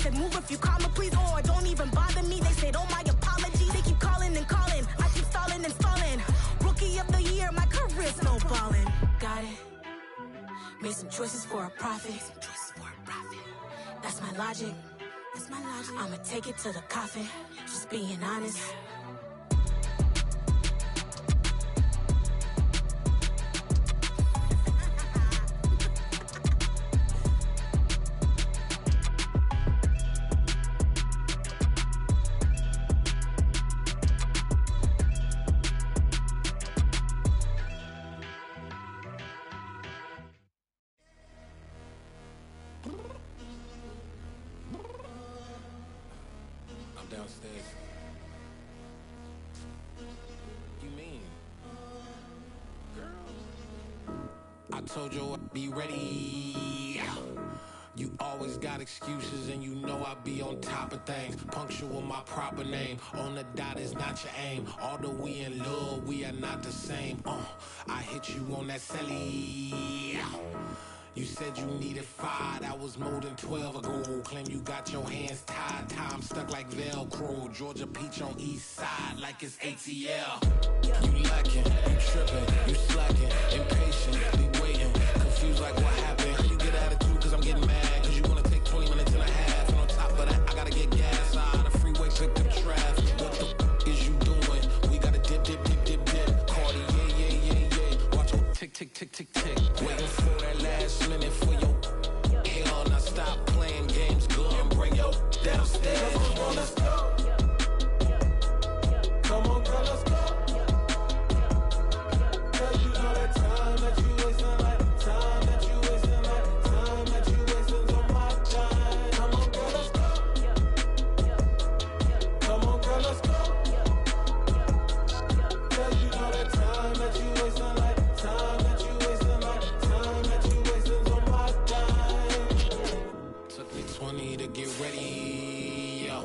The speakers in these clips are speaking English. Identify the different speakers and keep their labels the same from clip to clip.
Speaker 1: said, move if you call me, please, or don't even bother me. They said, oh, my apologies. They keep calling and calling. I keep stalling and stalling. Rookie of the year, my career snowballing. Got it. Made some choices for a profit. That's my logic. I'ma take it to the coffin. Just being honest.
Speaker 2: Downstairs. You mean? Girl, I told you I'd be ready. You always got excuses and you know I be on top of things. Punctual my proper name. On the dot is not your aim. Although we in love, we are not the same. I hit you on that celly. You said you needed 5, that was more than 12 ago. Claim you got your hands tied, time stuck like Velcro. Georgia Peach on east side like it's ATL. You lacking, you tripping, you slacking, impatient, be waiting, confused like what happened. You get attitude cause I'm getting mad, cause you wanna take 20 minutes and a half. And on top of that, I gotta get gas out of the freeway, pick up traffic. What the f is you doing? We gotta dip, dip, dip, dip, dip. Cardi, yeah. Watch your tick, tick, tick, tick, tick. Waiting for that last minute for your hell. Now stop playing games, go and bring your downstairs. Come on, let's go. Come on, girl, let's go. Cause you know that time that you wasting, like time that you wasting, like time that you wasting on my time. Come on, girl, let's go. Come on, girl, let's go. Cause you know that time that you wasting, like time that you wasting, like time that you wasting on my time. Took me 20 to get ready, yo.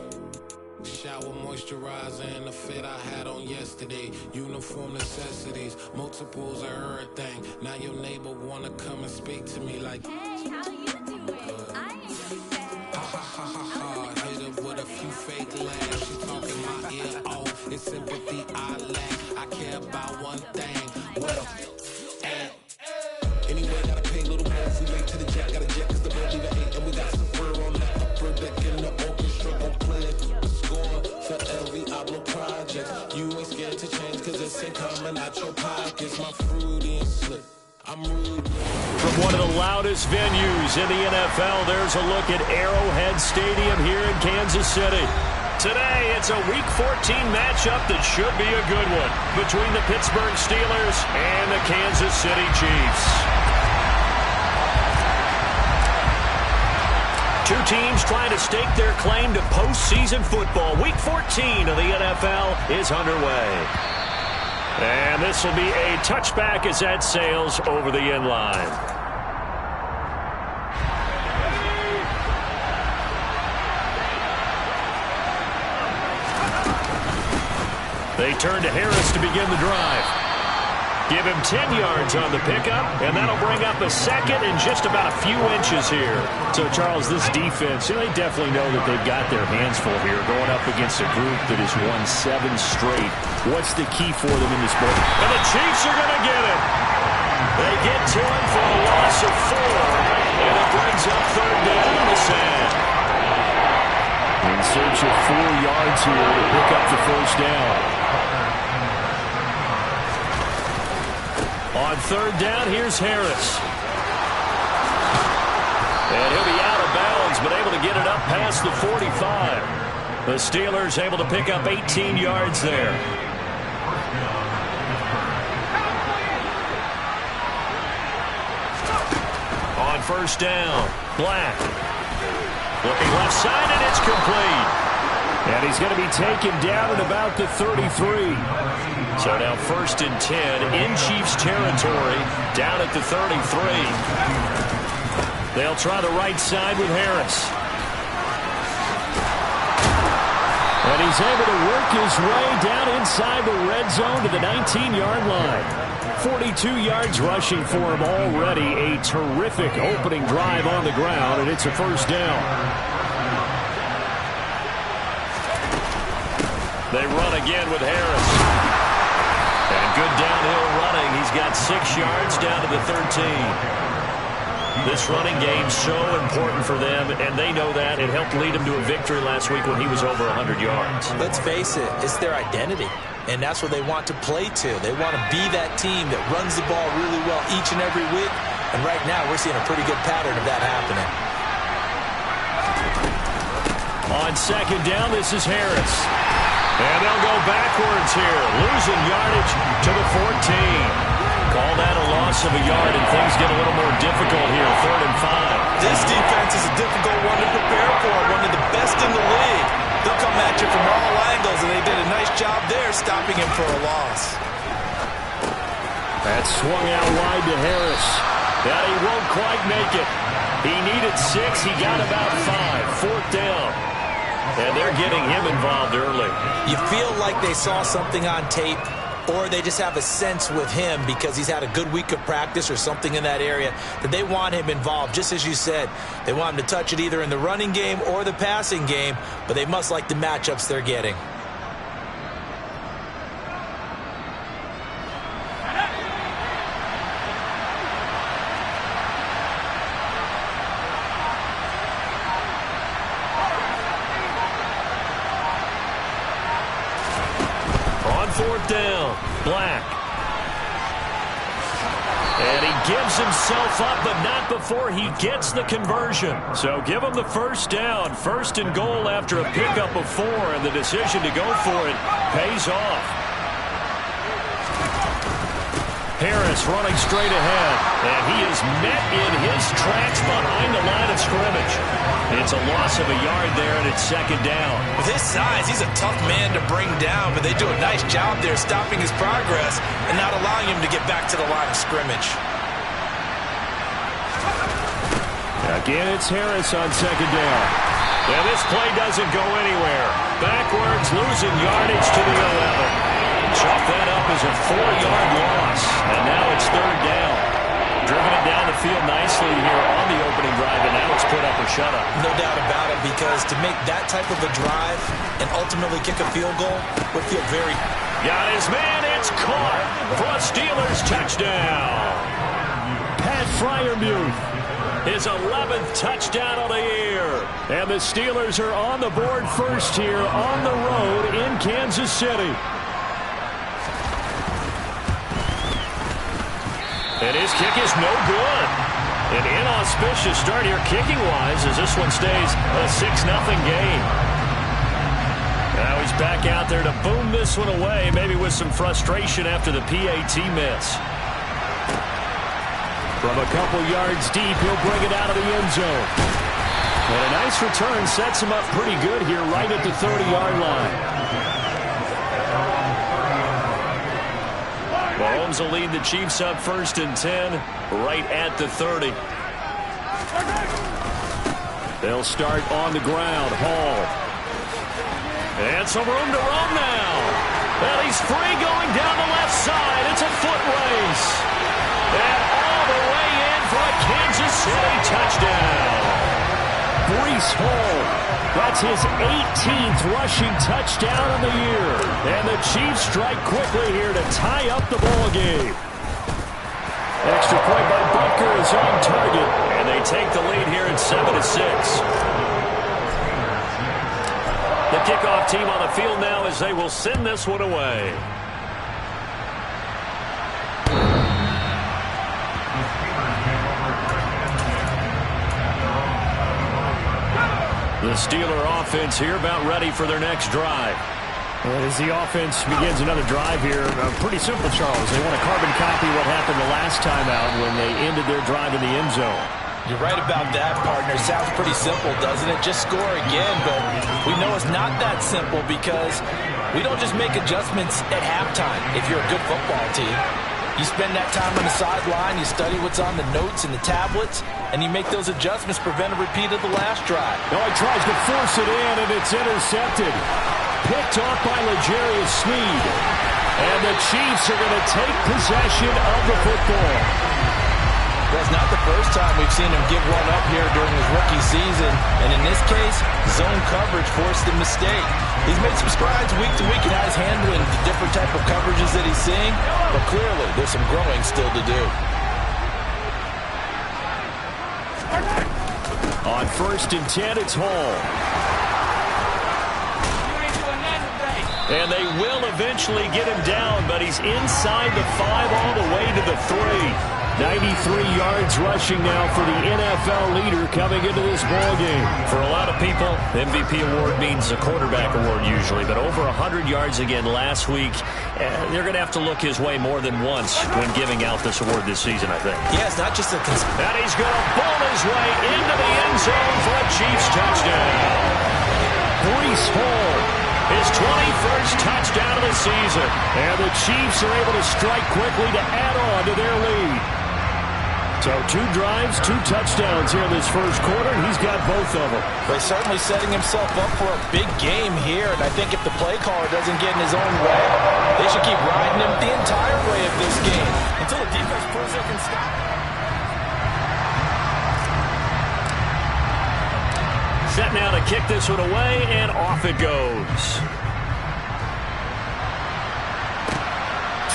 Speaker 2: Shower moisturizer and the fit I had on yesterday. Uniform necessities, multiples of everything. Now your neighbor wanna come and speak to me like,
Speaker 3: hey, how you doing? I ain't really bad.
Speaker 2: ha. Hit her with a few fake laughs. She talking my ear off. It's sympathy I lack. I care about one thing. Well, anyway, gotta pay a little more. If we late to the jet, gotta jet cause the boat leave at 8. And we got Safir on the upper deck in the orchestra. Gon' play a score for LV Ablo projects. You ain't scared to change cause it's ain't coming out your pockets. My fruity and slick. I'm rude.
Speaker 4: From one of the loudest venues in the NFL, there's a look at Arrowhead Stadium here in Kansas City. Today, it's a Week 14 matchup that should be a good one between the Pittsburgh Steelers and the Kansas City Chiefs. Two teams trying to stake their claim to postseason football. Week 14 of the NFL is underway. And this will be a touchback as that sails over the end line. They turn to Harris to begin the drive. Give him 10 yards on the pickup, and that'll bring up a second and just about a few inches here. So, Charles, this defense, they definitely know that they've got their hands full here going up against a group that has won 7 straight. What's the key for them in this ball? And the Chiefs are going to get it. They get to him for a loss of 4, and it brings up third down to Sam. In search of 4 yards here to pick up the first down. On third down, here's Harris. And he'll be out of bounds, but able to get it up past the 45. The Steelers able to pick up 18 yards there. On first down, Black. Looking left side, and it's complete. And he's going to be taken down at about the 33. So now first and 10 in Chiefs territory, down at the 33. They'll try the right side with Harris. And he's able to work his way down inside the red zone to the 19-yard line. 42 yards rushing for him already. A terrific opening drive on the ground, and it's a first down. They run again with Harris. And good downhill running. He's got 6 yards down to the 13. This running game so important for them, and they know that. It helped lead them to a victory last week when he was over 100 yards.
Speaker 5: Let's face it, it's their identity, and that's what they want to play to. They want to be that team that runs the ball really well each and every week, and right now we're seeing a pretty good pattern of that happening.
Speaker 4: On second down, this is Harris. And they'll go backwards here, losing yardage to the 14. Call that a loss of a yard, and things get a little more difficult here, 3rd and 5.
Speaker 5: This defense is a difficult one to prepare for, one of the best in the league. They'll come at you from all angles, and they did a nice job there stopping him for a loss.
Speaker 4: That swung out wide to Harris. That he won't quite make it. He needed 6. He got about 5. 4th down. And they're getting him involved early.
Speaker 5: You feel like they saw something on tape, or they just have a sense with him because he's had a good week of practice or something in that area that they want him involved. Just as you said, they want him to touch it either in the running game or the passing game, but they must like the matchups they're getting.
Speaker 4: Down, Black. And he gives himself up, but not before he gets the conversion. So give him the first down. 1st and goal after a pickup of 4, and the decision to go for it pays off. Harris running straight ahead, and he is met in his tracks behind the line of scrimmage. It's a loss of a yard there, and it's 2nd down.
Speaker 5: With his size, he's a tough man to bring down, but they do a nice job there stopping his progress and not allowing him to get back to the line of scrimmage.
Speaker 4: Again, it's Harris on 2nd down. And this play doesn't go anywhere. Backwards, losing yardage to the 11. Chalk that up as a 4-yard loss, and now it's 3rd down. Driven it down the field nicely here on the opening drive, and now it's put up or shut up.
Speaker 5: No doubt about it, because to make that type of a drive and ultimately kick a field goal would feel very...
Speaker 4: Got his man, it's caught for a Steelers touchdown. Pat Freiermuth, his 11th touchdown of the year. And the Steelers are on the board first here on the road in Kansas City. And his kick is no good. An inauspicious start here kicking-wise as this one stays a 6-0 game. Now he's back out there to boom this one away, maybe with some frustration after the PAT miss. From a couple yards deep, he'll bring it out of the end zone. And a nice return sets him up pretty good here right at the 30-yard line. Mahomes will lead the Chiefs up 1st and 10 right at the 30. They'll start on the ground. Hall. And some room to roam now. Well, he's free going down the left side. It's a foot race. And all the way in for a Kansas City touchdown. Breece Hall. That's his 18th rushing touchdown of the year. And the Chiefs strike quickly here to tie up the ball game. Extra point by Butker is on target. And they take the lead here at 7-6. The kickoff team on the field now as they will send this one away. The Steeler offense here about ready for their next drive. As the offense begins another drive here, pretty simple, Charles. They want to carbon copy what happened the last time out when they ended their drive in the end zone.
Speaker 5: You're right about that, partner. Sounds pretty simple, doesn't it? Just score again, but we know it's not that simple because we don't just make adjustments at halftime if you're a good football team. You spend that time on the sideline, you study what's on the notes and the tablets, and you make those adjustments, prevent a repeat of the last drive.
Speaker 4: Oh, he tries to force it in, and it's intercepted. Picked off by L'Jarius Sneed. And the Chiefs are going to take possession of the football.
Speaker 5: Well, it's not the first time we've seen him give one up here during his rookie season. And in this case, zone coverage forced the mistake. He's made some strides week to week and how he's handling the different type of coverages that he's seeing. But clearly, there's some growing still to do.
Speaker 4: On 1st and 10, it's Hall. And they will eventually get him down, but he's inside the 5 all the way to the 3. 93 yards rushing now for the NFL leader coming into this ballgame. For a lot of people, the MVP award means a quarterback award usually, but over 100 yards again last week. They're going to have to look his way more than once when giving out this award this season, I think.
Speaker 5: Yeah, it's not just a...
Speaker 4: And he's going to bowl his way into the end zone for a Chiefs touchdown. Breece Hall, his 21st touchdown of the season. And the Chiefs are able to strike quickly to add on to their lead. So 2 drives, 2 touchdowns here in this first quarter, and he's got both of them.
Speaker 5: But he's certainly setting himself up for a big game here, and I think if the play caller doesn't get in his own way, they should keep riding him the entire way of this game until the defense proves they can stop him.
Speaker 4: Set now to kick this one away, and off it goes.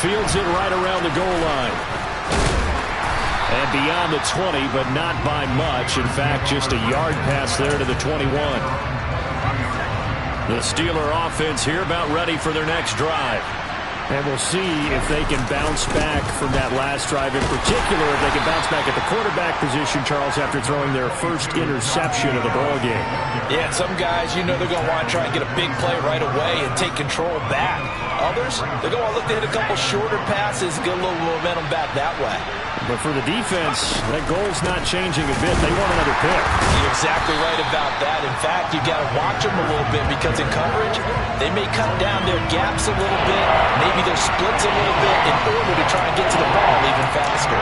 Speaker 4: Fields it right around the goal line. And beyond the 20, but not by much. In fact, just a yard pass there to the 21. The Steeler offense here about ready for their next drive. And we'll see if they can bounce back from that last drive. In particular, if they can bounce back at the quarterback position, Charles, after throwing their first interception of the ballgame.
Speaker 5: Yeah, some guys, you know they're going to want to try and get a big play right away and take control back. Others, they're going to look to hit a couple shorter passes and get a little momentum back that way.
Speaker 4: But for the defense, that goal's not changing a bit. They want another pick.
Speaker 5: You're exactly right about that. In fact, you've got to watch them a little bit because in coverage, they may cut down their gaps a little bit, maybe their splits a little bit in order to try and get to the ball even faster.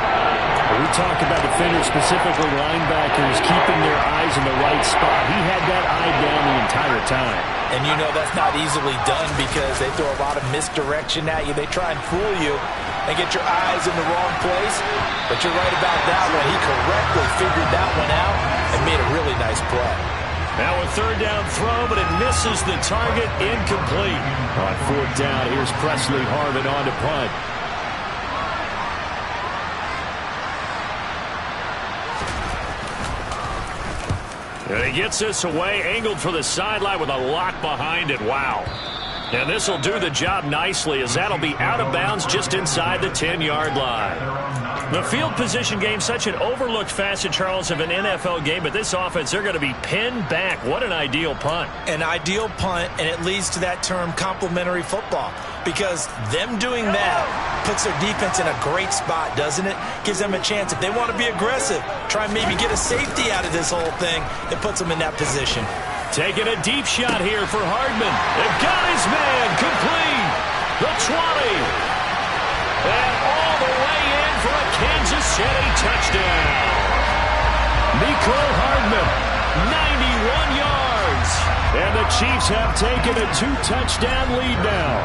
Speaker 4: We talk about defenders, specifically linebackers, keeping their eyes in the right spot. He had that eye down the entire time.
Speaker 5: And you know that's not easily done because they throw a lot of misdirection at you. They try and fool you and get your eyes in the wrong place. But you're right about that one. He correctly figured that one out and made a really nice play.
Speaker 4: Now a 3rd down throw, but it misses the target, incomplete. On 4th down, here's Presley Harvin on to punt. And he gets this away, angled for the sideline with a lock behind it. Wow. And this will do the job nicely as that'll be out of bounds just inside the 10-yard line. The field position game, such an overlooked facet, Charles, of an NFL game, but this offense, they're going to be pinned back. What an ideal punt.
Speaker 5: An ideal punt, and it leads to that term complementary football because them doing that puts their defense in a great spot, doesn't it? Gives them a chance. If they want to be aggressive, try and maybe get a safety out of this whole thing, it puts them in that position.
Speaker 4: Taking a deep shot here for Hardman. They've got his man complete. The 20. And all the way in for a Kansas City touchdown. Mecole Hardman, 91 yards. And the Chiefs have taken a 2-touchdown lead now.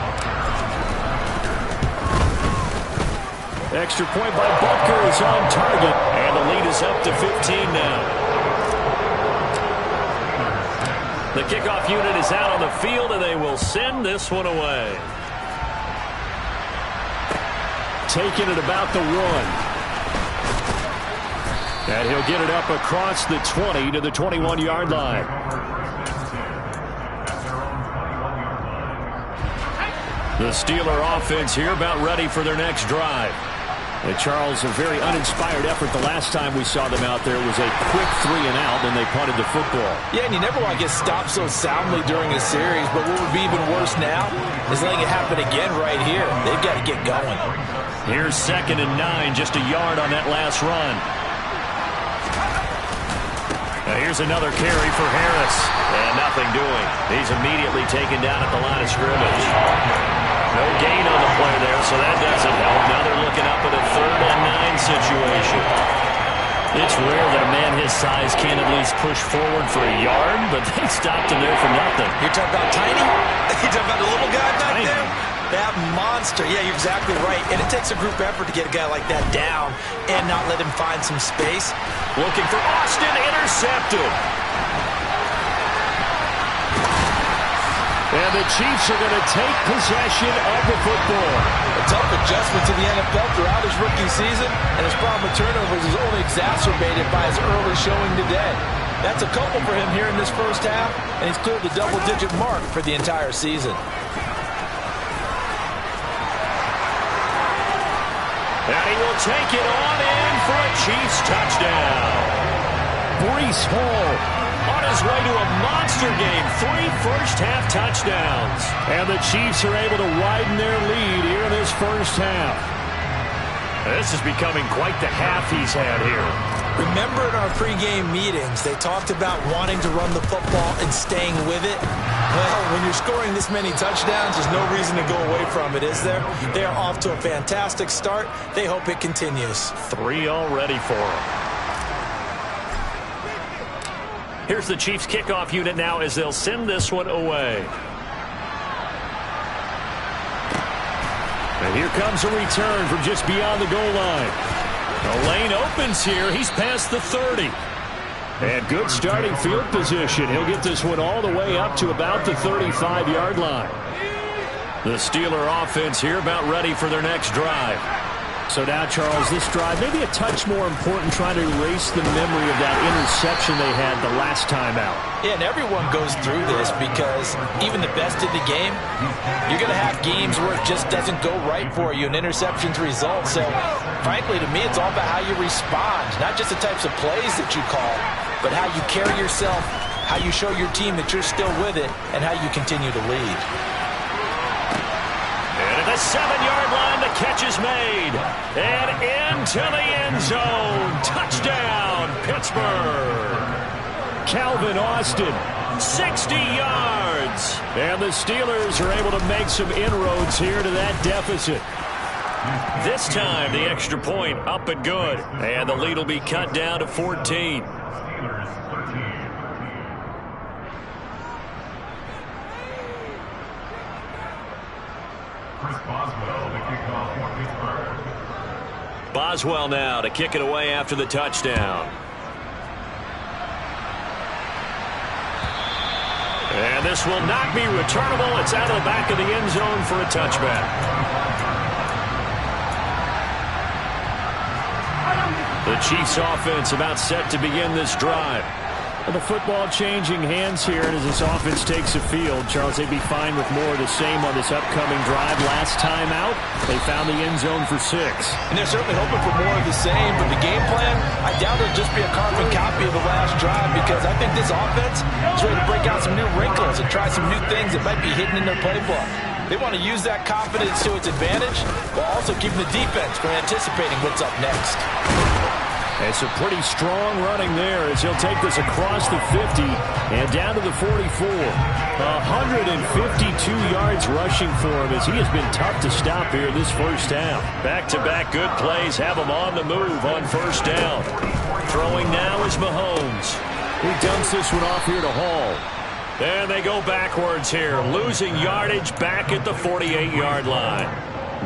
Speaker 4: Extra point by Butker is on target. And the lead is up to 15 now. The kickoff unit is out on the field, and they will send this one away. Taking it about the 1. And he'll get it up across the 20 to the 21-yard line. The Steeler offense here about ready for their next drive. And Charles, a very uninspired effort the last time we saw them out there was a quick 3-and-out, and they punted the football.
Speaker 5: Yeah, and you never want to get stopped so soundly during a series, but what would be even worse now is letting it happen again right here. They've got to get going.
Speaker 4: Here's 2nd and 9, just a yard on that last run. Now here's another carry for Harris, and nothing doing. He's immediately taken down at the line of scrimmage. No gain on the play there, so that doesn't help. Now they're looking up at a 3rd and 9 situation. It's rare that a man his size can't at least push forward for a yard, but they stopped him there for nothing.
Speaker 5: You're talking about tiny? You're talking about the little guy back
Speaker 4: Tiny.
Speaker 5: there? That monster. Yeah, you're exactly right. And it takes a group effort to get a guy like that down and not let him find some space.
Speaker 4: Looking for Austin, intercepted. And the Chiefs are going to take possession of the football.
Speaker 5: A tough adjustment to the NFL throughout his rookie season, and his problem with turnovers is only exacerbated by his early showing today. That's a couple for him here in this first half, and he's cleared the double-digit mark for the entire season.
Speaker 4: And he will take it on in for a Chiefs touchdown. Breece Hall on his way to a monster game. 3 first-half touchdowns. And the Chiefs are able to widen their lead here in this first half. This is becoming quite the half he's had here.
Speaker 5: Remember in our pregame meetings, they talked about wanting to run the football and staying with it? Well, when you're scoring this many touchdowns, there's no reason to go away from it, is there? They are off to a fantastic start. They hope it continues.
Speaker 4: 3 already for them. Here's the Chiefs kickoff unit now as they'll send this one away. And here comes a return from just beyond the goal line. The lane opens here. He's past the 30. And good starting field position. He'll get this one all the way up to about the 35-yard line. The Steeler offense here about ready for their next drive. So now, Charles, this drive maybe a touch more important, trying to erase the memory of that interception they had the last time out.
Speaker 5: Yeah, and everyone goes through this because even the best in the game, you're going to have games where it just doesn't go right for you, and interceptions result. So, frankly, to me, it's all about how you respond, not just the types of plays that you call, but how you carry yourself, how you show your team that you're still with it, and how you continue to lead.
Speaker 4: And at the 7-yard line, the catch is made. And into the end zone. Touchdown, Pittsburgh. Calvin Austin, 60 yards. And the Steelers are able to make some inroads here to that deficit. This time, the extra point up and good. And the lead will be cut down to 14. Boswell now to kick it away after the touchdown. And this will not be returnable. It's out of the back of the end zone for a touchback. The Chiefs offense about set to begin this drive. And the football changing hands here, and as this offense takes the field, Charles, they'd be fine with more of the same on this upcoming drive. Last time out, they found the end zone for 6.
Speaker 5: And they're certainly hoping for more of the same, but the game plan, I doubt it'll just be a carbon copy of the last drive, because I think this offense is ready to break out some new wrinkles and try some new things that might be hidden in their playbook. They want to use that confidence to its advantage, while also keeping the defense from anticipating what's up next.
Speaker 4: It's a pretty strong running there as he'll take this across the 50 and down to the 44. 152 yards rushing for him as he has been tough to stop here this first half. Back-to-back good plays have him on the move on first down. Throwing now is Mahomes. He dumps this one off here to Hall. And they go backwards here, losing yardage back at the 48-yard line.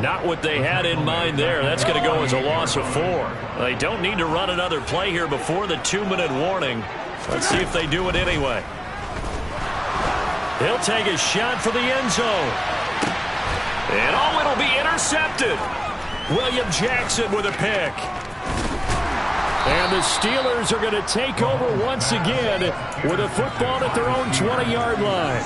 Speaker 4: Not what they had in mind there. That's going to go as a loss of 4. They don't need to run another play here before the 2-minute warning. Let's see if they do it anyway. He'll take a shot for the end zone. And oh, it'll be intercepted. William Jackson with a pick. And the Steelers are going to take over once again with a football at their own 20-yard line.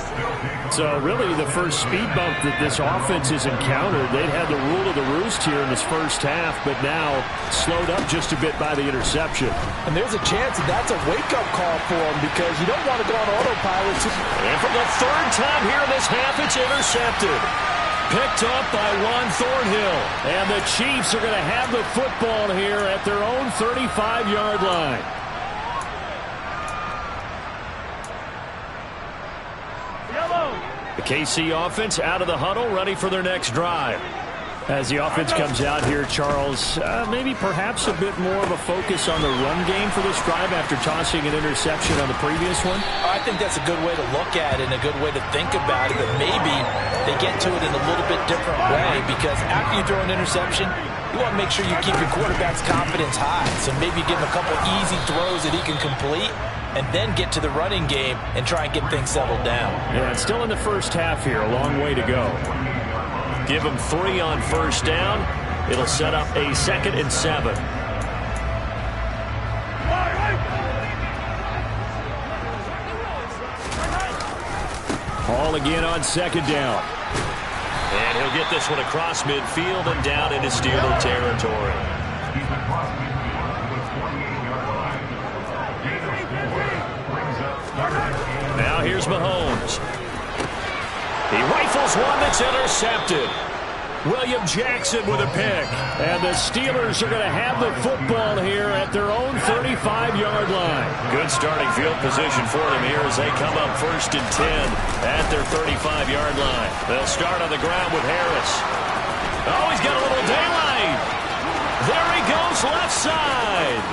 Speaker 4: So really the first speed bump that this offense has encountered. They'd had the rule of the roost here in this first half, but now slowed up just a bit by the interception.
Speaker 5: And there's a chance that that's a wake-up call for them, because you don't want to go on autopilot.
Speaker 4: And for the 3rd time here in this half, it's intercepted. Picked up by Juan Thornhill. And the Chiefs are going to have the football here at their own 35-yard line. The KC offense out of the huddle, ready for their next drive. As the offense comes out here, Charles, maybe perhaps a bit more of a focus on the run game for this drive after tossing an interception on the previous one?
Speaker 5: I think that's a good way to look at it and a good way to think about it, but maybe they get to it in a little bit different way, because after you throw an interception, you want to make sure you keep your quarterback's confidence high. So maybe give him a couple easy throws that he can complete and then get to the running game and try and get things settled down.
Speaker 4: Yeah, it's still in the first half here. A long way to go. Give him 3 on first down. It'll set up a 2nd and 7. Hall again on 2nd down. And he'll get this one across midfield and down into Steeler territory. Now here's Mahomes. He rifles one that's intercepted. William Jackson with a pick. And the Steelers are going to have the football here at their own 35-yard line. Good starting field position for them here as they come up 1st and 10 at their 35-yard line. They'll start on the ground with Harris. Oh, he's got a little daylight. There he goes, left side.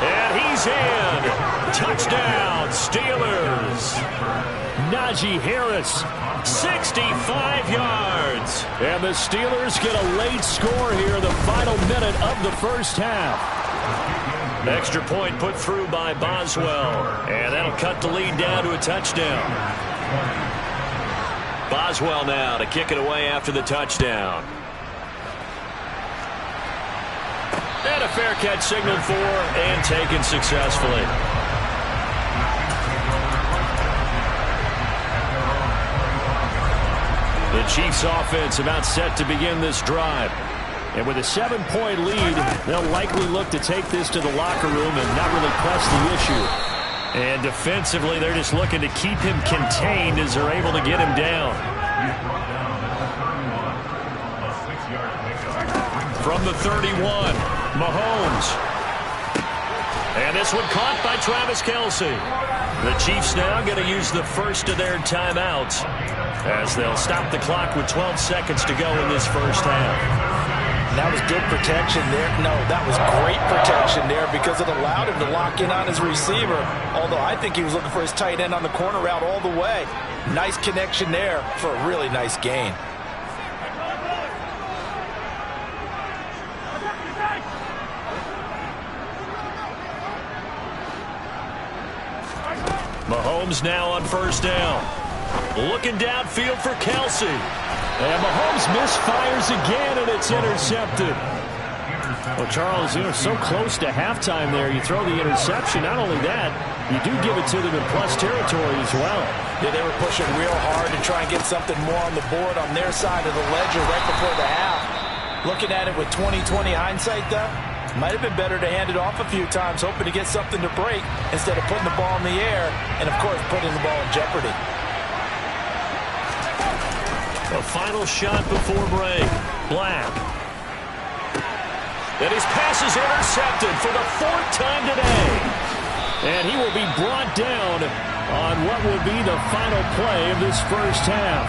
Speaker 4: And he's in. Touchdown, Steelers. Najee Harris, 65 yards. And the Steelers get a late score here, the final minute of the first half. Extra point put through by Boswell. And that'll cut the lead down to a touchdown. Boswell now to kick it away after the touchdown. And a fair catch signaled for and taken successfully. The Chiefs offense about set to begin this drive. And with a 7-point lead, they'll likely look to take this to the locker room and not really press the issue. And defensively, they're just looking to keep him contained as they're able to get him down. From the 31, Mahomes. And this one caught by Travis Kelce. The Chiefs now going to use the first of their timeouts as they'll stop the clock with 12 seconds to go in this first half.
Speaker 5: That was good protection there. No, that was great protection there because it allowed him to lock in on his receiver, although I think he was looking for his tight end on the corner route all the way. Nice connection there for a really nice gain.
Speaker 4: Mahomes now on first down. Looking downfield for Kelce. And Mahomes misfires again, and it's intercepted. Well, Charles, you're so close to halftime there. You throw the interception. Not only that, you do give it to them in plus territory as well.
Speaker 5: Yeah, they were pushing real hard to try and get something more on the board on their side of the ledger right before the half. Looking at it with 20/20 hindsight, though, might have been better to hand it off a few times, hoping to get something to break instead of putting the ball in the air and, of course, putting the ball in jeopardy.
Speaker 4: A final shot before break. Black. And his pass is intercepted for the 4th time today. And he will be brought down on what will be the final play of this first half.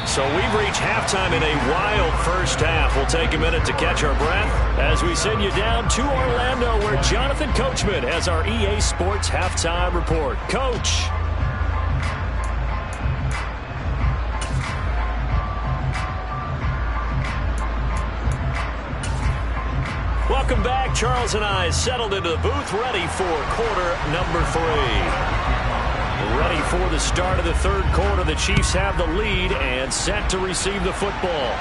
Speaker 4: So we've reached halftime in a wild first half. We'll take a minute to catch our breath as we send you down to Orlando, where Jonathan Coachman has our EA Sports Halftime Report. Coach. Welcome back. Charles and I settled into the booth, ready for quarter number 3. Ready for the start of the third quarter. The Chiefs have the lead and set to receive the football.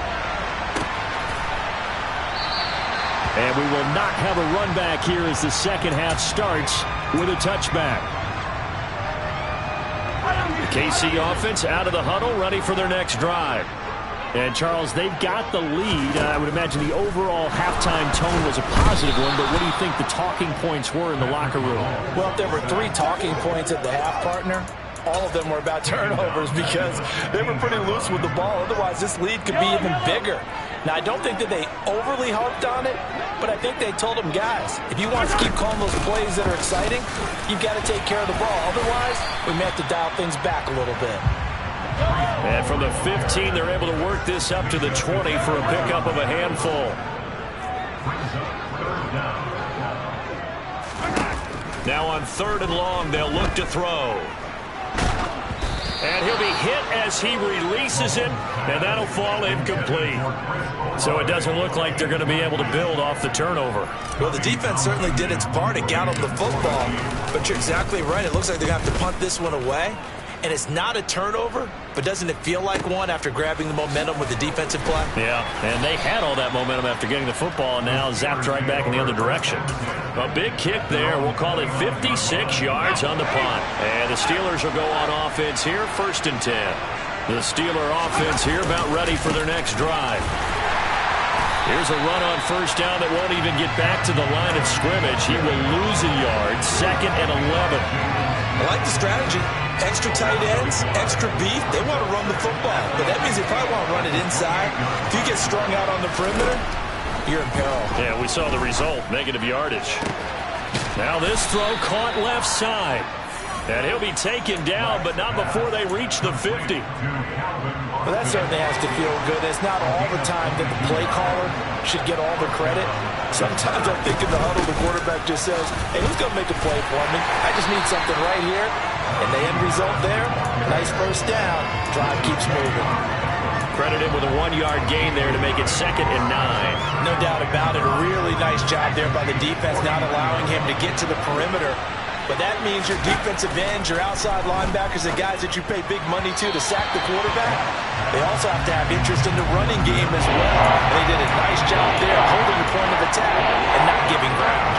Speaker 4: And we will not have a run back here as the second half starts with a touchback. The KC offense out of the huddle, ready for their next drive. And, Charles, they've got the lead. I would imagine the overall halftime tone was a positive one, but what do you think the talking points were in the locker room?
Speaker 5: Well, if there were 3 talking points at the half, partner, all of them were about turnovers because they were pretty loose with the ball. Otherwise, this lead could be even bigger. Now, I don't think that they overly harped on it, but I think they told them, guys, if you want us to keep calling those plays that are exciting, you've got to take care of the ball. Otherwise, we may have to dial things back a little bit.
Speaker 4: And from the 15, they're able to work this up to the 20 for a pickup of a handful. Now on 3rd and long, they'll look to throw. And he'll be hit as he releases it, and that'll fall incomplete. So it doesn't look like they're going to be able to build off the turnover.
Speaker 5: Well, the defense certainly did its part to get on the football, but you're exactly right. It looks like they're going to have to punt this one away. And it's not a turnover, but doesn't it feel like one after grabbing the momentum with the defensive play?
Speaker 4: Yeah, and they had all that momentum after getting the football, and now zapped right back in the other direction. A big kick there. We'll call it 56 yards on the punt. And the Steelers will go on offense here, 1st and 10. The Steeler offense here about ready for their next drive. Here's a run on 1st down that won't even get back to the line of scrimmage. He will lose a yard, 2nd and 11.
Speaker 5: I like the strategy. Extra tight ends, extra beef. They want to run the football, but that means they probably want to run it inside. If you get strung out on the perimeter, you're in peril. Yeah, we saw the result, negative yardage. Now this throw caught left side. And he'll be taken down, but not before they reach the 50. Well, that certainly has to feel good. It's not all the time that the play caller should get all the credit. Sometimes I think in the huddle, the quarterback just says, hey, who's going to make a play for me? I just need something right here. And the end result there, nice 1st down. Drive keeps moving.
Speaker 4: Credit him with a 1-yard gain there to make it 2nd and 9.
Speaker 5: No doubt about it. A really nice job there by the defense, not allowing him to get to the perimeter. But that means your defensive ends, your outside linebackers, the guys that you pay big money to sack the quarterback, they also have to have interest in the running game as well. They did a nice job there holding the point of attack and not giving ground.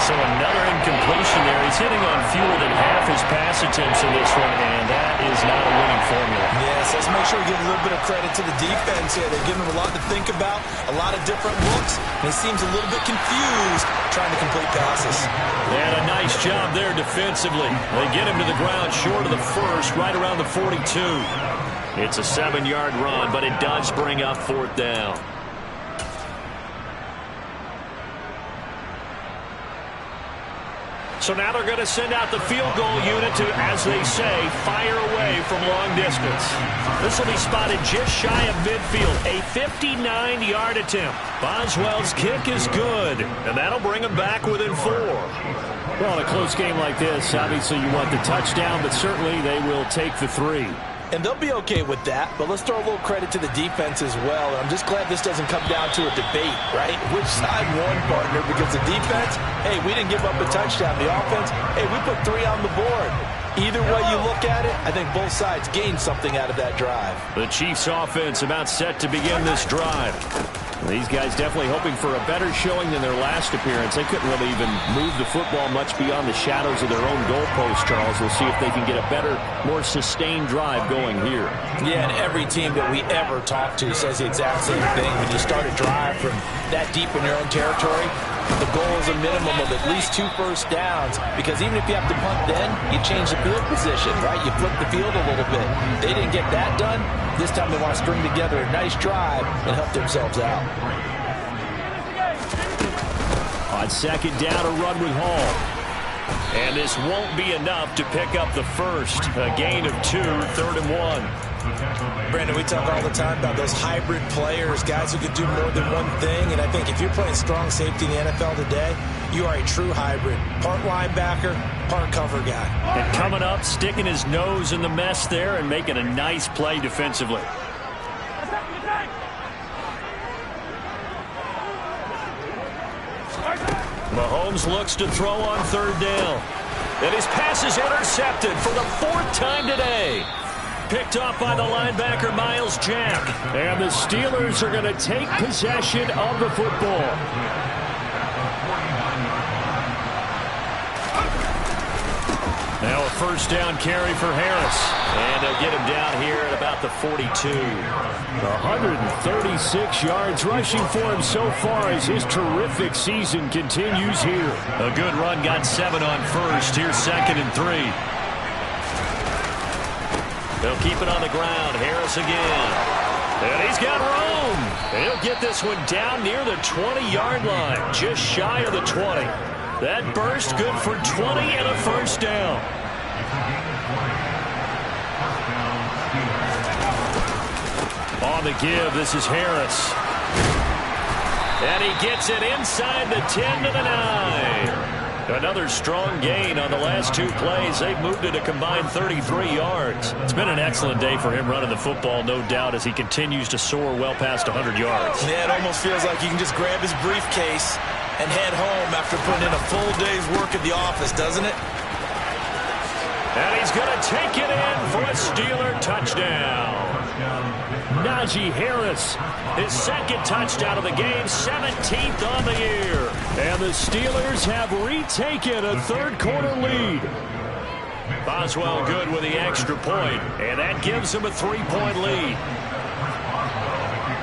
Speaker 4: So another incompletion there. He's hitting on fewer than half his pass attempts in this one, and that is not a winning formula.
Speaker 5: Yes, let's make sure we give a little bit of credit to the defense here. They've given him a lot to think about, a lot of different looks, and he seems a little bit confused trying to complete passes.
Speaker 4: And a nice job there defensively. They get him to the ground short of the 1st, right around the 42. It's a 7-yard run, but it does bring up 4th down. So now they're going to send out the field goal unit to, as they say, fire away from long distance. This will be spotted just shy of midfield. A 59-yard attempt. Boswell's kick is good, and that'll bring them back within 4. Well, in a close game like this, obviously you want the touchdown, but certainly they will take the 3.
Speaker 5: And they'll be okay with that, but let's throw a little credit to the defense as well. I'm just glad this doesn't come down to a debate, right? Which side won, partner? Because the defense, hey, we didn't give up a touchdown. The offense, hey, we put 3 on the board. Either way you look at it, I think both sides gained something out of that drive.
Speaker 4: The Chiefs offense about set to begin this drive. These guys definitely hoping for a better showing than their last appearance. They couldn't really even move the football much beyond the shadows of their own goalpost, Charles. We'll see if they can get a better, more sustained drive going here.
Speaker 5: Yeah, and every team that we ever talk to says the exact same thing. When you start a drive from that deep in your own territory, the goal is a minimum of at least 2 first downs, because even if you have to punt then, you change the field position, right? You flip the field a little bit. They didn't get that done. This time they want to string together a nice drive and help themselves out.
Speaker 4: On 2nd down, a run with Hall. And this won't be enough to pick up the 1st. A gain of 2, 3rd and 1.
Speaker 5: Brandon, we talk all the time about those hybrid players, guys who can do more than one thing. And I think if you're playing strong safety in the NFL today, you are a true hybrid. Part linebacker, part cover guy.
Speaker 4: And coming up, sticking his nose in the mess there and making a nice play defensively. Mahomes looks to throw on 3rd down. And his pass is intercepted for the 4th time today. Picked off by the linebacker, Miles Jack. And the Steelers are going to take possession of the football. Now a 1st down carry for Harris. And they'll get him down here at about the 42. 136 yards rushing for him so far as his terrific season continues here. A good run, got 7 on 1st. Here's 2nd and 3. They'll keep it on the ground. Harris again. And he's got room. He'll get this one down near the 20-yard line, just shy of the 20. That burst good for 20 and a 1st down. On the give, this is Harris. And he gets it inside the 10 to the 9. Another strong gain on the last two plays. They've moved it a combined 33 yards. It's been an excellent day for him running the football, no doubt, as he continues to soar well past 100 yards.
Speaker 5: Yeah, it almost feels like he can just grab his briefcase and head home after putting in a full day's work at the office, doesn't it?
Speaker 4: And he's going to take it in for a Steeler touchdown. Najee Harris, his second touchdown of the game, 17th on the year. And the Steelers have retaken a third-quarter lead. Boswell good with the extra point, and that gives him a 3-point lead.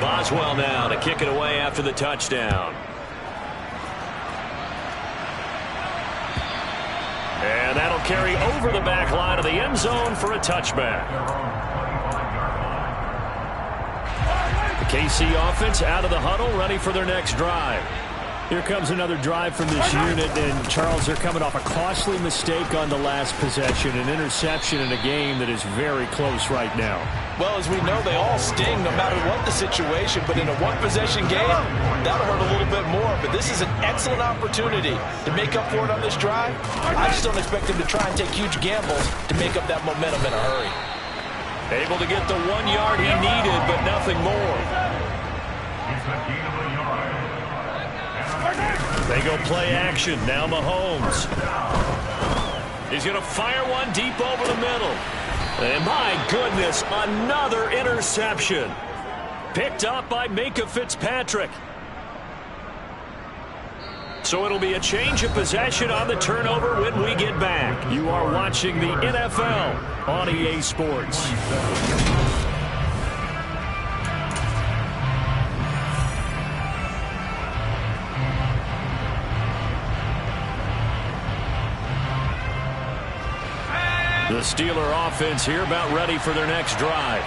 Speaker 4: Boswell now to kick it away after the touchdown. And that'll carry over the back line of the end zone for a touchback. The KC offense out of the huddle, ready for their next drive. Here comes another drive from this unit, and Charles, they're coming off a costly mistake on the last possession, an interception in a game that is very close right now.
Speaker 5: Well, as we know, they all sting no matter what the situation, but in a one-possession game, that'll hurt a little bit more. But this is an excellent opportunity to make up for it on this drive. I just don't expect them to try and take huge gambles to make up that momentum in a hurry.
Speaker 4: Able to get the 1 yard he needed, but nothing more. They go play action. Now Mahomes. He's going to fire one deep over the middle. And my goodness, another interception. Picked up by Minka Fitzpatrick. So it'll be a change of possession on the turnover when we get back. You are watching the NFL on EA Sports. The Steeler offense here about ready for their next drive.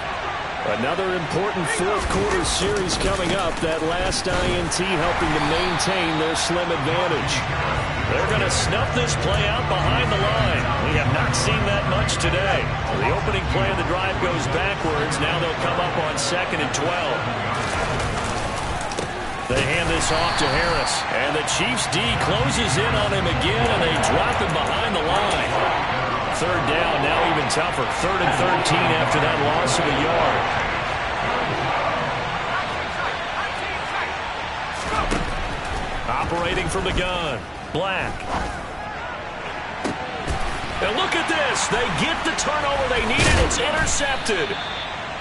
Speaker 4: Another important fourth-quarter series coming up. That last INT helping to maintain their slim advantage. They're going to snuff this play out behind the line. We have not seen that much today. The opening play of the drive goes backwards. Now they'll come up on 2nd and 12. They hand this off to Harris. And the Chiefs D closes in on him again, and they drop him behind the line. Third down, now even tougher. 3rd and 13 after that loss of a yard. Operating from the gun, Black. And look at this. They get the turnover they needed. It's intercepted.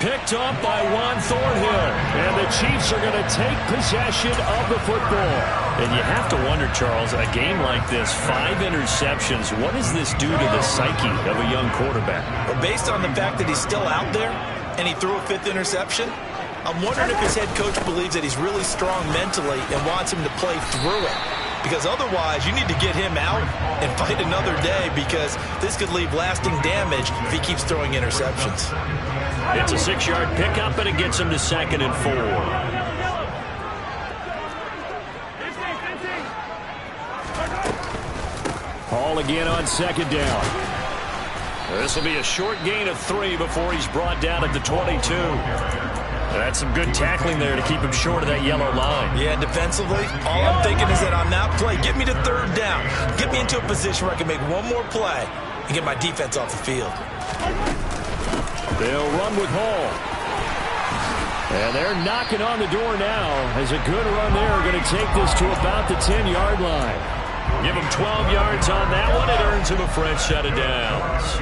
Speaker 4: Picked up by Juan Thornhill. And the Chiefs are going to take possession of the football. And you have to wonder, Charles, a game like this, 5 interceptions, what does this do to the psyche of a young quarterback?
Speaker 5: Well, based on the fact that he's still out there and he threw a 5th interception, I'm wondering if his head coach believes that he's really strong mentally and wants him to play through it. Because otherwise, you need to get him out and fight another day, because this could leave lasting damage if he keeps throwing interceptions.
Speaker 4: It's a 6-yard pickup, and it gets him to 2nd and 4. Hall again on 2nd down. This will be a short gain of 3 before he's brought down at the 22. That's some good tackling there to keep him short of that yellow line.
Speaker 5: Yeah, defensively, all I'm thinking is that on that play, get me to 3rd down. Get me into a position where I can make one more play and get my defense off the field.
Speaker 4: They'll run with Hall. And they're knocking on the door now. As a good run there, going to take this to about the 10-yard line. Give him 12 yards on that one. It earns him a fresh set of downs.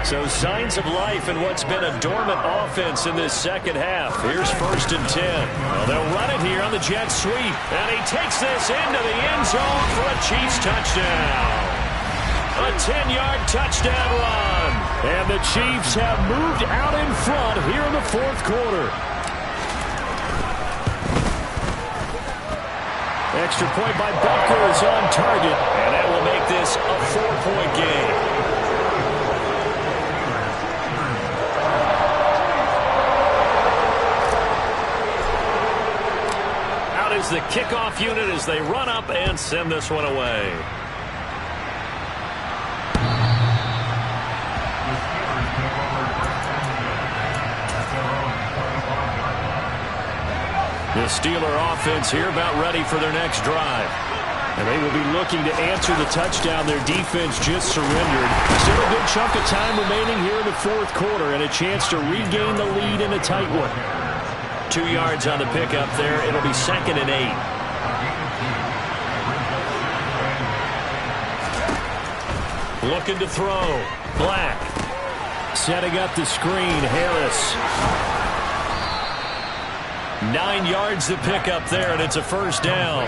Speaker 4: So signs of life in what's been a dormant offense in this second half. Here's 1st and 10. Well, they'll run it here on the jet sweep. And he takes this into the end zone for a Chiefs touchdown. A 10-yard touchdown run. And the Chiefs have moved out in front here in the 4th quarter. Extra point by Butker is on target. And that will make this a 4-point game. Is the kickoff unit as they run up and send this one away. The Steeler offense here about ready for their next drive. And they will be looking to answer the touchdown their defense just surrendered. Still a good chunk of time remaining here in the fourth quarter and a chance to regain the lead in a tight one. 2 yards on the pickup there. It'll be 2nd and 8. Looking to throw. Black. Setting up the screen. Harris. 9 yards to pick up there, and it's a first down.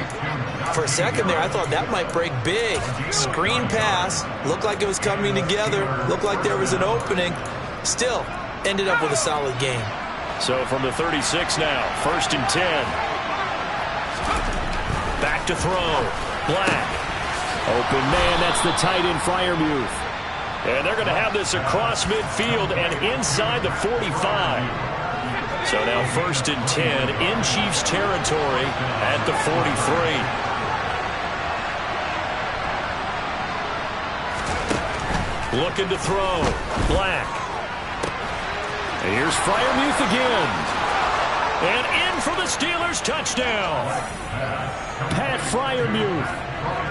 Speaker 5: For a second there, I thought that might break big. Screen pass. Looked like it was coming together. Looked like there was an opening. Still, ended up with a solid game.
Speaker 4: So from the 36 now, 1st and 10. Back to throw. Black. Open man, that's the tight end, Freiermuth. And they're going to have this across midfield and inside the 45. So now 1st and 10 in Chiefs territory at the 43. Looking to throw. Black. And here's Freiermuth again. And in for the Steelers touchdown. Pat Freiermuth.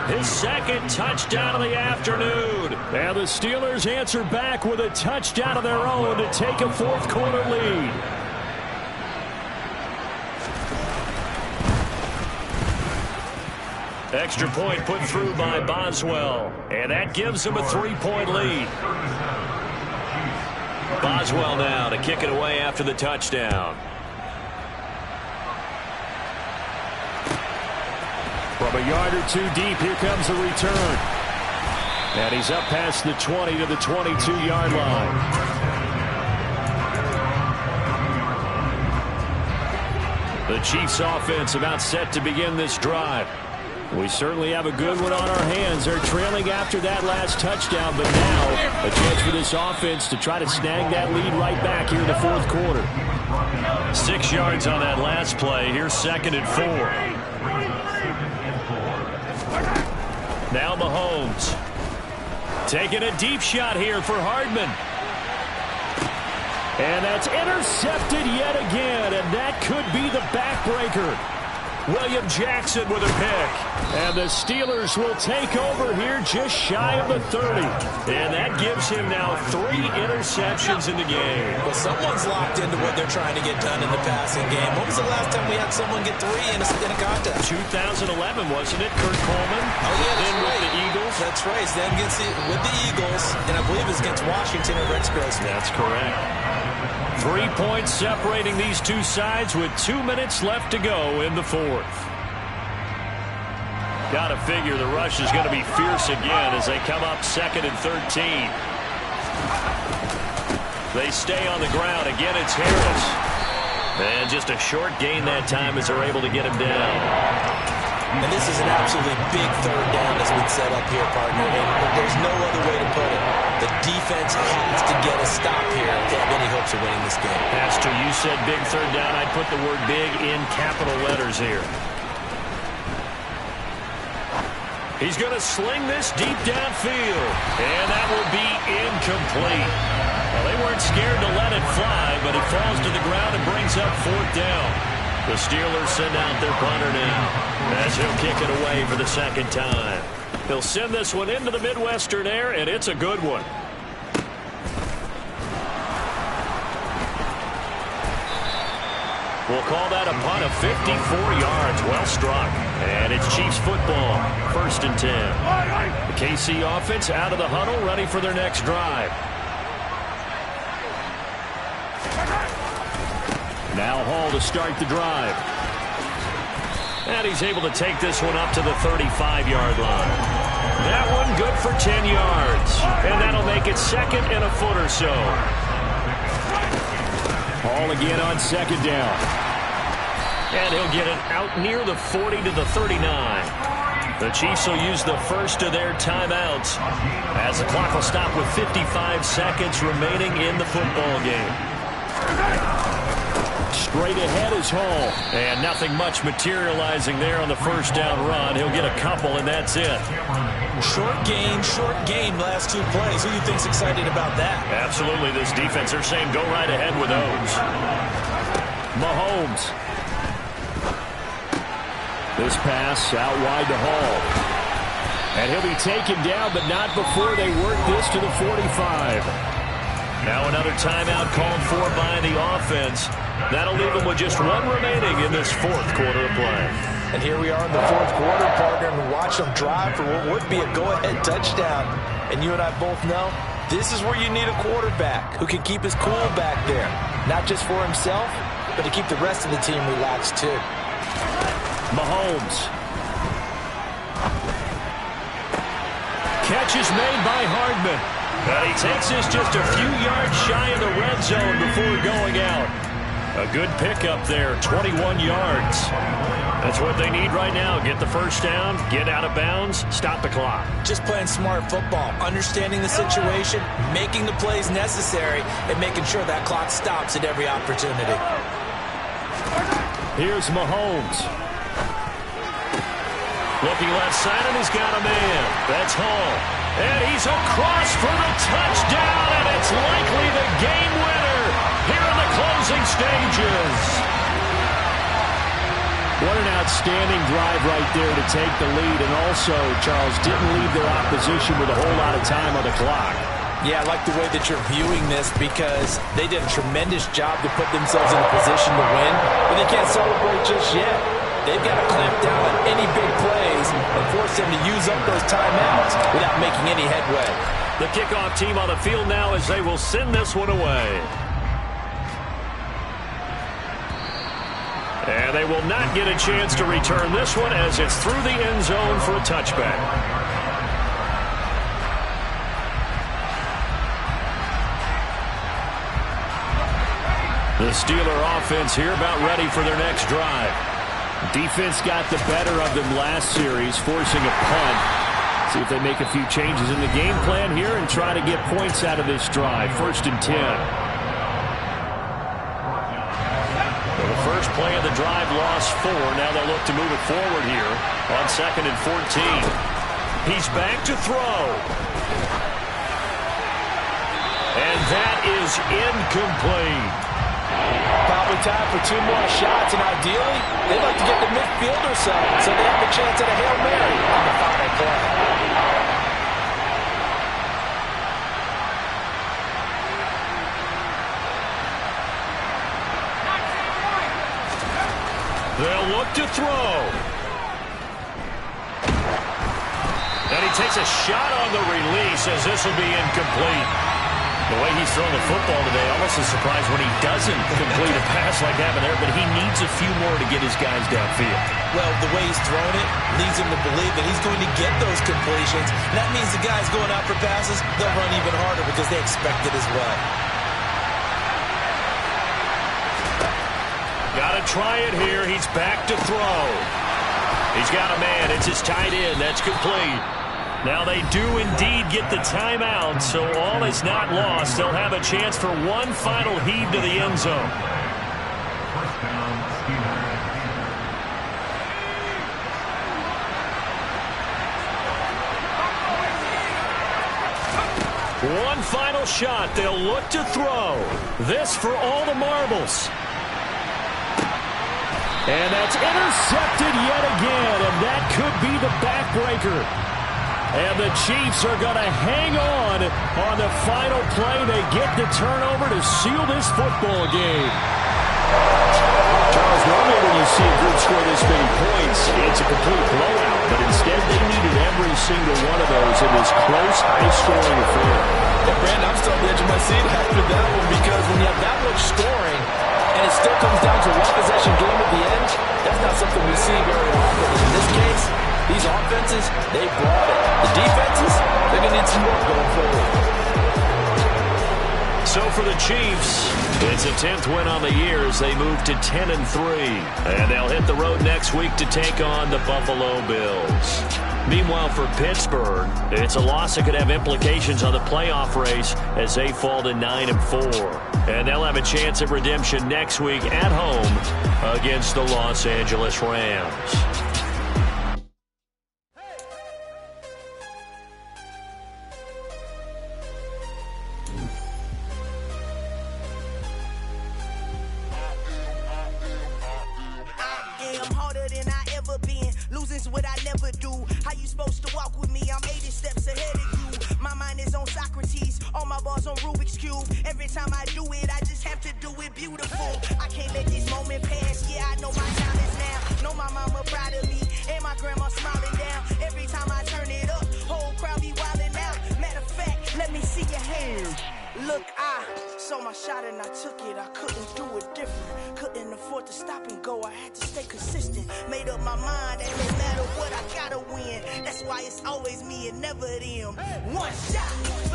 Speaker 4: His 2nd touchdown of the afternoon. And the Steelers answer back with a touchdown of their own to take a fourth quarter lead. Extra point put through by Boswell. And that gives him a 3-point lead. Boswell now to kick it away after the touchdown. From a yard or two deep, here comes the return. And he's up past the 20 to the 22-yard line. The Chiefs offense about set to begin this drive. We certainly have a good one on our hands. They're trailing after that last touchdown, but now a chance for this offense to try to snag that lead right back here in the fourth quarter. 6 yards on that last play. Here's 2nd and 4. Now Mahomes. Taking a deep shot here for Hardman. And that's intercepted yet again, and that could be the backbreaker. William Jackson with a pick. And the Steelers will take over here just shy of the 30. And that gives him now 3 interceptions in the game.
Speaker 5: Well, someone's locked into what they're trying to get done in the passing game. When was the last time we had someone get 3 in a contest?
Speaker 4: 2011, wasn't it? Kurt Coleman.
Speaker 5: Oh, yeah, that's
Speaker 4: then
Speaker 5: right.
Speaker 4: With the Eagles.
Speaker 5: That's right. Then with the Eagles, and I believe it's against Washington or Rex Grossman.
Speaker 4: That's correct. 3 points separating these two sides with 2 minutes left to go in the fourth. Got to figure the rush is going to be fierce again as they come up 2nd and 13. They stay on the ground. Again, it's Harris. And just a short gain that time as they're able to get him down.
Speaker 5: And this is an absolutely big 3rd down that's been set up here, partner. And there's no other way to put it. The defense has to get a stop here to have any hopes of winning this game.
Speaker 4: Pastor, you said big 3rd down. I'd put the word big in capital letters here. He's going to sling this deep downfield. And that will be incomplete. Well, they weren't scared to let it fly, but it falls to the ground and brings up 4th down. The Steelers send out their punter now as he'll kick it away for the 2nd time. He'll send this one into the Midwestern air, and it's a good one. We'll call that a punt of 54 yards. Well struck. And it's Chiefs football. 1st and 10. The KC offense out of the huddle, ready for their next drive. Now Hall to start the drive. And he's able to take this one up to the 35-yard line. That one good for 10 yards. And that'll make it 2nd and a foot or so. Hall again on 2nd down. And he'll get it out near the 40 to the 39. The Chiefs will use the first of their timeouts as the clock will stop with 55 seconds remaining in the football game. Straight ahead is Hall. And nothing much materializing there on the 1st down run. He'll get a couple, and that's it.
Speaker 5: Short game, last 2 plays. Who do you think's excited about that?
Speaker 4: Absolutely, this defense. They're saying go right ahead with those. Mahomes. This pass out wide to Hall. And he'll be taken down, but not before they work this to the 45. Now another timeout called for by the offense. That'll leave them with just one remaining in this fourth quarter of play.
Speaker 5: And here we are in the fourth quarter, partner, and watch them drive for what would be a go-ahead touchdown. And you and I both know this is where you need a quarterback who can keep his cool back there. Not just for himself, but to keep the rest of the team relaxed too.
Speaker 4: Mahomes. Catch is made by Hardman. He takes this just a few yards shy of the red zone before going out. A good pickup there, 21 yards. That's what they need right now. Get the first down, get out of bounds, stop the clock.
Speaker 5: Just playing smart football, understanding the situation, making the plays necessary, and making sure that clock stops at every opportunity.
Speaker 4: Here's Mahomes. Looking left side, and he's got a man. That's Hall. And he's across for the touchdown, and it's likely the game winner here in the closing stages. What an outstanding drive right there to take the lead, and also, Charles, didn't leave their opposition with a whole lot of time on the clock.
Speaker 5: Yeah, I like the way that you're viewing this because they did a tremendous job to put themselves in a position to win, but they can't celebrate just yet. They've got to clamp down on any big plays and force them to use up those timeouts without making any headway.
Speaker 4: The kickoff team on the field now as they will send this one away. And they will not get a chance to return this one as it's through the end zone for a touchback. The Steeler offense here about ready for their next drive. Defense got the better of them last series, forcing a punt. See if they make a few changes in the game plan here and try to get points out of this drive. 1st and 10. Well, the first play of the drive lost 4. Now they'll look to move it forward here on 2nd and 14. He's back to throw. And that is incomplete.
Speaker 5: Probably time for 2 more shots, and ideally, they'd like to get the midfield or so they have a chance at a Hail Mary on the final play.
Speaker 4: They'll look to throw. And he takes a shot on the release as this will be incomplete. The way he's throwing the football today, almost a surprise when he doesn't complete a pass like that there, but he needs a few more to get his guys downfield.
Speaker 5: Well, the way he's thrown it leads him to believe that he's going to get those completions. And that means the guys going out for passes, they'll run even harder because they expect it as well.
Speaker 4: Got to try it here. He's back to throw. He's got a man. It's his tight end. That's complete. Now they do indeed get the timeout, so all is not lost. They'll have a chance for one final heave to the end zone. One final shot. They'll look to throw. This for all the marbles. And that's intercepted yet again, and that could be the backbreaker. And the Chiefs are going to hang on the final play. They get the turnover to seal this football game. Charles, normally when you see a group score this many points, it's a complete blowout. But instead, they needed every single one of those in this close, high-scoring affair.
Speaker 5: Yeah, Brandon, I'm still on the edge of my seat after that one because when you have that much scoring and it still comes down to one possession game at the end, that's not something we see very often. In this case, these offenses, they brought it. The defenses, they're going to need some work going forward.
Speaker 4: So for the Chiefs, it's a 10th win on the year as they move to 10-3. And they'll hit the road next week to take on the Buffalo Bills. Meanwhile, for Pittsburgh, it's a loss that could have implications on the playoff race as they fall to 9-4. And they'll have a chance at redemption next week at home against the Los Angeles Rams.
Speaker 1: I'm harder than I ever been.
Speaker 6: what I never do. How you supposed to walk with me? I'm 80 steps ahead of you. My mind is on Socrates, all my balls on Rubik's Cube. Every time I do it, I just have to do it beautiful. I can't let this moment pass, yeah, I know my time is now. Know my mama proud of me, and my grandma smiling down. Every time I turn it up, whole crowd be wildin' out. Matter of fact, let me see your hands. Look, I saw my shot and I took it. I couldn't do it different. Couldn't afford to stop and go. I had to stay consistent. Made up my mind that no matter what, I gotta win. That's why it's always me and never them. One shot.